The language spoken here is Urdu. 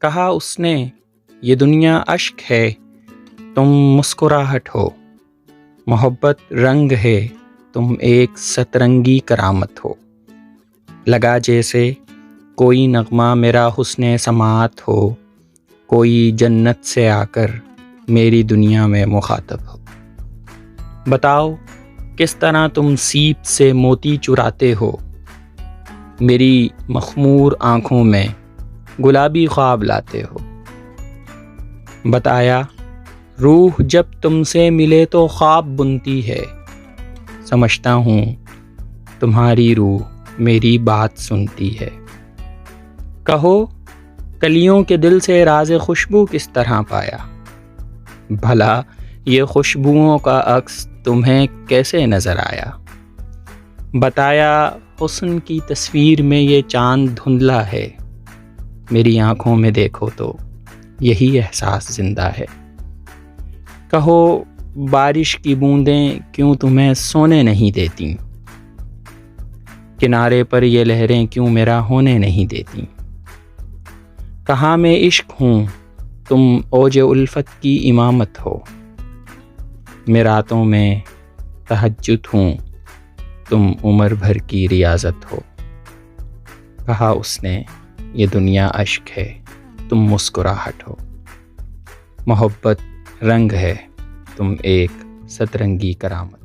کہا اس نے یہ دنیا اشک ہے تم مسکراہٹ ہو، محبت رنگ ہے تم ایک سترنگی کرامت ہو، لگا جیسے کوئی نغمہ میرا حسن سماعت ہو، کوئی جنت سے آ کر میری دنیا میں مخاطب ہو۔ بتاؤ کس طرح تم سیپ سے موتی چراتے ہو، میری مخمور آنکھوں میں گلابی خواب لاتے ہو۔ بتایا روح جب تم سے ملے تو خواب بنتی ہے، سمجھتا ہوں تمہاری روح میری بات سنتی ہے۔ کہو کلیوں کے دل سے راز خوشبو کس طرح پایا، بھلا یہ خوشبوؤں کا عکس تمہیں کیسے نظر آیا۔ بتایا حسن کی تصویر میں یہ چاند دھندلا ہے، میری آنکھوں میں دیکھو تو یہی احساس زندہ ہے۔ کہو بارش کی بوندیں کیوں تمہیں سونے نہیں دیتی، کنارے پر یہ لہریں کیوں میرا ہونے نہیں دیتی۔ کہاں میں عشق ہوں تم اوج الفت کی امامت ہو، میں راتوں میں تہجد ہوں تم عمر بھر کی ریاضت ہو۔ کہا اس نے یہ دنیا اشک ہے تم مسکراہٹ ہو، محبت رنگ ہے تم ایک سترنگی کرامت۔